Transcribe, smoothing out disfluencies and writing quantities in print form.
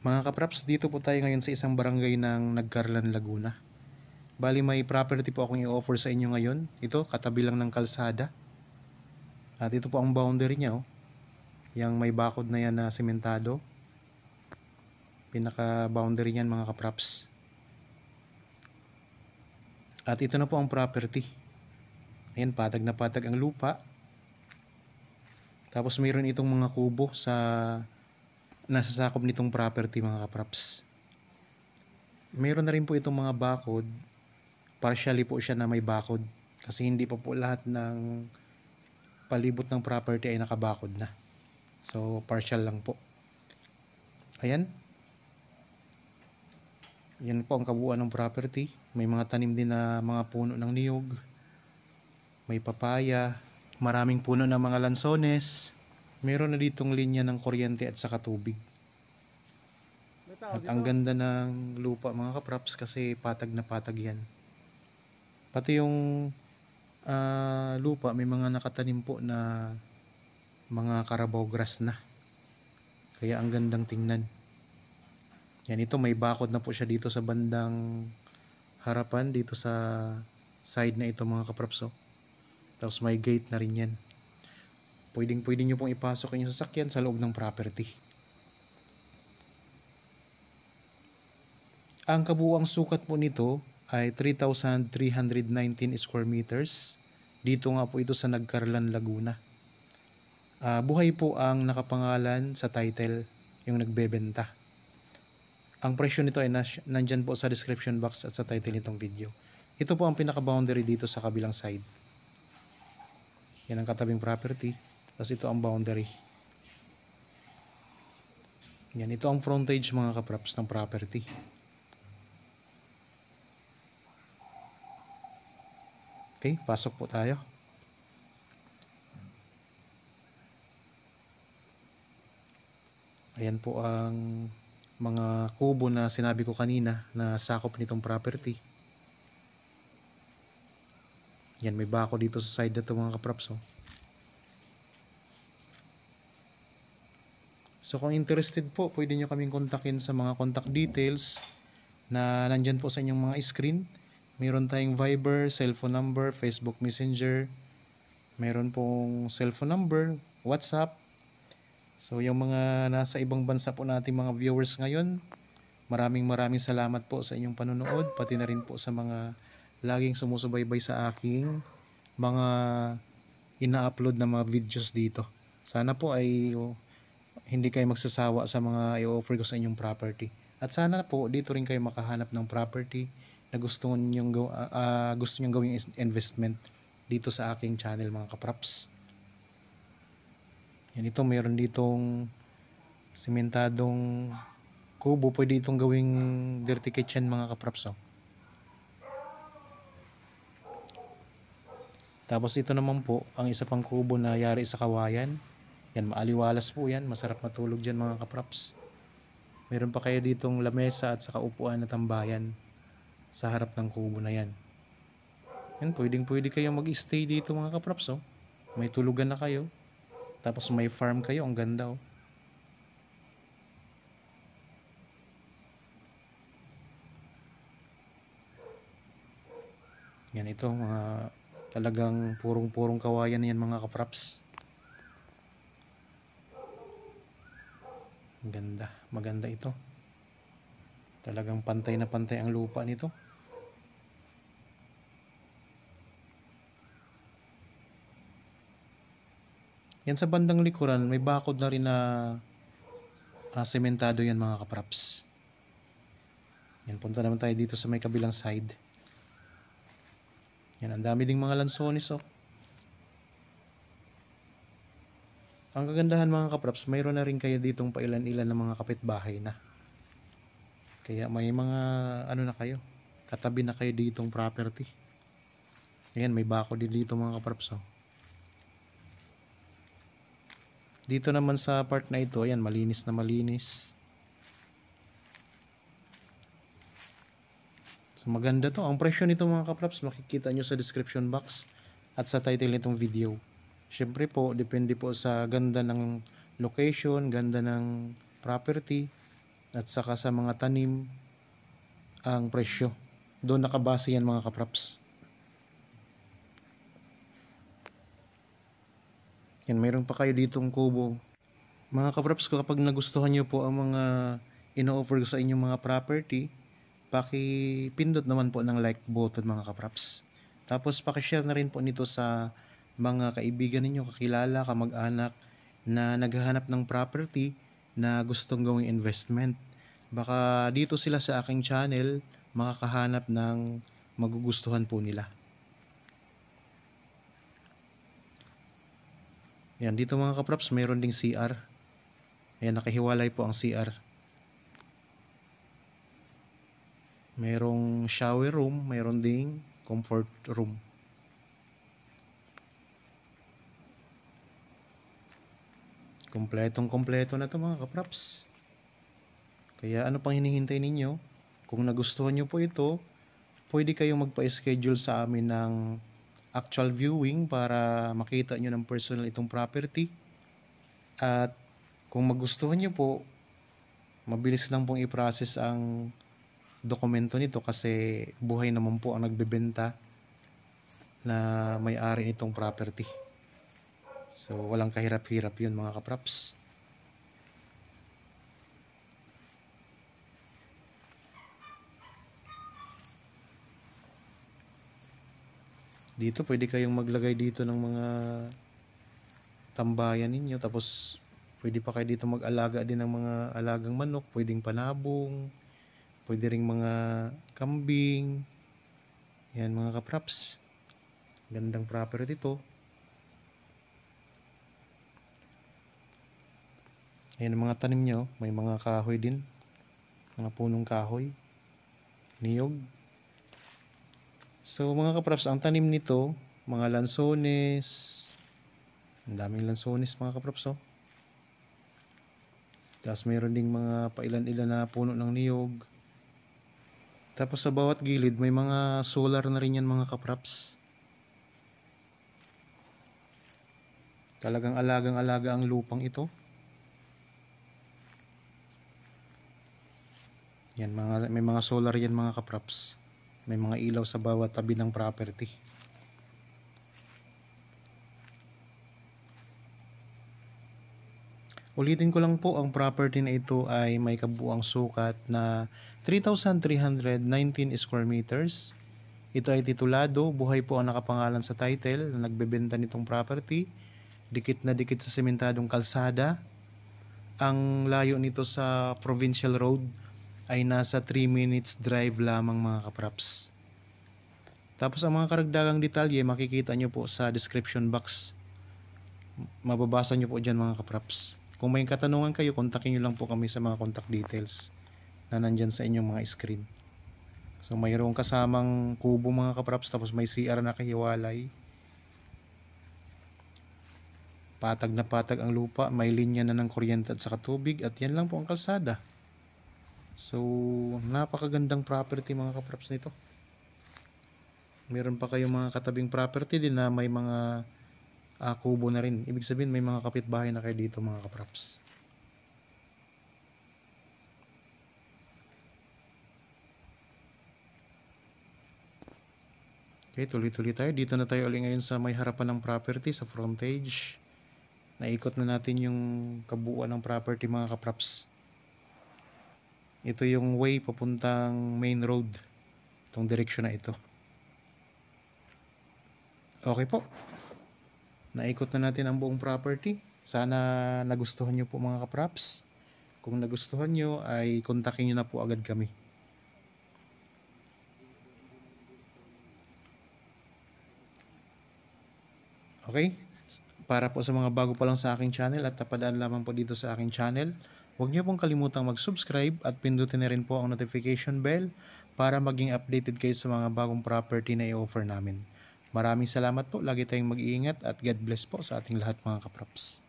Mga kapraps, dito po tayo ngayon sa isang barangay ng Nagcarlan, Laguna. Bali may property po akong i-offer sa inyo ngayon. Ito, katabi lang ng kalsada. At ito po ang boundary niya. Yang may bakod na yan na sementado. Pinaka-boundary niyan mga kapraps. At ito na po ang property. Ayan, patag na patag ang lupa. Tapos mayroon itong mga kubo sa nasasakop nitong property mga kapraps. Mayroon na rin po itong mga bakod. Partially po siya na may bakod. Kasi hindi pa po lahat ng palibot ng property ay nakabakod na. So partial lang po. Ayan. Yan po ang kabuuan ng property. May mga tanim din na mga puno ng niyog. May papaya. Maraming puno ng mga lansones. Meron na ditong linya ng kuryente at saka tubig. At ang ganda ng lupa mga kapraps kasi patag na patag yan. Pati yung lupa may mga nakatanim po na mga carabao grass na. Kaya ang gandang tingnan. Yan, ito may bakod na po siya dito sa bandang harapan dito sa side na ito mga kapraps. Tapos may gate na rin yan. Pwede nyo pong ipasok yung sasakyan sa loob ng property. Ang kabuuang sukat po nito ay 3,319 square meters. Dito nga po ito sa Nagcarlan, Laguna. Buhay po ang nakapangalan sa title, yung nagbebenta. Ang presyo nito ay nandyan po sa description box at sa title nitong video. Ito po ang pinaka-boundary dito sa kabilang side. Yan ang katabing property. Tapos ito ang boundary. Yan, ito ang frontage mga kapraps ng property. Okay, pasok po tayo. Ayan po ang mga kubo na sinabi ko kanina na sakop nitong property. Yan, may bako dito sa side na ito mga kapraps. So kung interested po, pwede nyo kaming kontakin sa mga contact details na nandyan po sa inyong mga screen. Meron tayong Viber, cellphone number, Facebook Messenger. Meron pong cellphone number, WhatsApp. So yung mga nasa ibang bansa po nating mga viewers ngayon, maraming salamat po sa inyong panonood, pati na rin po sa mga laging sumusubaybay sa aking mga ina-upload na mga videos dito. Sana po ay hindi kayo magsasawa sa mga i-offer ko sa inyong property. At sana po dito rin kayo makahanap ng property na gusto nyong gawing investment dito sa aking channel mga kapraps. Yan, ito meron ditong sementadong kubo, pwede itong gawing dirty kitchen mga kapraps. Tapos ito naman po ang isa pang kubo na yari sa kawayan. Yan, maaliwalas po yan, masarap matulog dyan mga kapraps. Meron pa kayo ditong lamesa at saka upuan na tambayan sa harap ng kubo na yan. Yan, pwede kayo mag-stay dito mga kapraps. May tulugan na kayo. Tapos may farm kayo, ang ganda. Yan, ito mga talagang purong kawayan yan mga kapraps. Ganda, maganda ito. Talagang pantay na pantay ang lupa nito. Yan sa bandang likuran, may bakod na rin na sementado yan mga kapraps. Yan, punta naman tayo dito sa may kabilang side. Yan, ang dami ding mga lansones. Ang kagandahan mga kapraps, mayroon na rin kayo ditong pailan-ilan ng mga kapitbahay na. Kaya may mga na kayo, katabi na kayo ditong property. Ayan, may bako din dito mga kapraps. Dito naman sa part na ito, ayan, malinis na malinis. So maganda to. Ang presyo nito mga kapraps, makikita nyo sa description box at sa title nitong video. Syempre po, depende po sa ganda ng location, ganda ng property. at saka sa mga tanim ang presyo. Doon nakabase yan mga kapraps. Yan, mayroon pa kayo ditong kubo. Mga kapraps, kapag nagustuhan nyo po ang mga ino-offer ko sa inyong mga property, paki-pindot naman po ng like button mga kapraps. Tapos paki-share na rin po nito sa mga kaibigan ninyo, kakilala, kamag-anak na naghahanap ng property na gustong gawing investment. Baka dito sila sa aking channel makakahanap ng magugustuhan po nila. Yan, dito mga kapraps, mayroon ding CR. Ayan, nakahiwalay po ang CR. Mayroong shower room, mayroon ding comfort room. Kompletong-kompleto na to mga kapraps. Kaya ano pang hinihintay ninyo? Kung nagustuhan nyo po ito, pwede kayong magpa-schedule sa amin ng actual viewing para makita nyo ng personal itong property. At kung magustuhan nyo po, mabilis lang pong i-process ang dokumento nito kasi buhay naman po ang nagbebenta na may-ari nitong property. So walang kahirap-hirap yun mga kapraps. Dito pwede kayong maglagay dito ng mga tambayan ninyo, tapos pwede pa kayo dito mag-alaga din ng mga alagang manok, pwedeng panabong, pwede ring mga kambing. Yan mga kapraps, gandang property to. Ayan ang mga tanim nyo, may mga kahoy din, mga punong kahoy, niyog. So mga kapraps, ang tanim nito, mga lansones, ang daming lansones mga kapraps oh. Tapos mayroon ding mga pailan-ilan na puno ng niyog. Tapos sa bawat gilid may mga solar na rin yan mga kapraps. Talagang alagang-alaga ang lupang ito. Yan, may mga solar yan mga kapraps. May mga ilaw sa bawat tabi ng property. Ulitin ko lang po, ang property na ito ay may kabuuang sukat na 3,319 square meters. Ito ay titulado, buhay po ang nakapangalan sa title na nagbebenta nitong property. Dikit na dikit sa sementadong kalsada. Ang layo nito sa Provincial Road ay nasa 3 minutes drive lamang mga kapraps. Tapos ang mga karagdagang detalye makikita nyo po sa description box. Mababasa nyo po dyan mga kapraps. Kung may katanungan kayo, kontakin nyo lang po kami sa mga contact details na nandyan sa inyong mga screen. So mayroong kasamang kubo mga kapraps, tapos may CR na kahiwalay. Patag na patag ang lupa, may linya na ng kuryente at saka tubig, at yan lang po ang kalsada. So napakagandang property mga kapraps nito. Meron pa kayong mga katabing property din na may mga kubo na rin. Ibig sabihin may mga kapitbahay na kayo dito mga kapraps. Okay, tuloy-tuloy tayo. Dito na tayo ulit ngayon sa may harapan ng property, sa frontage. Naikot na natin yung kabuuan ng property mga kapraps. Ito yung way papuntang main road. Itong direksyon na ito. Okay po. Naikot na natin ang buong property. Sana nagustuhan nyo po mga kapraps. Kung nagustuhan nyo ay kontakin nyo na po agad kami. Okay? Para po sa mga bago pa lang sa aking channel at tapadaan lamang po dito sa aking channel, huwag niyo pong kalimutang mag-subscribe at pindutin na rin po ang notification bell para maging updated kayo sa mga bagong property na i-offer namin. Maraming salamat po. Lagi tayong mag-iingat at God bless po sa ating lahat mga kapraps.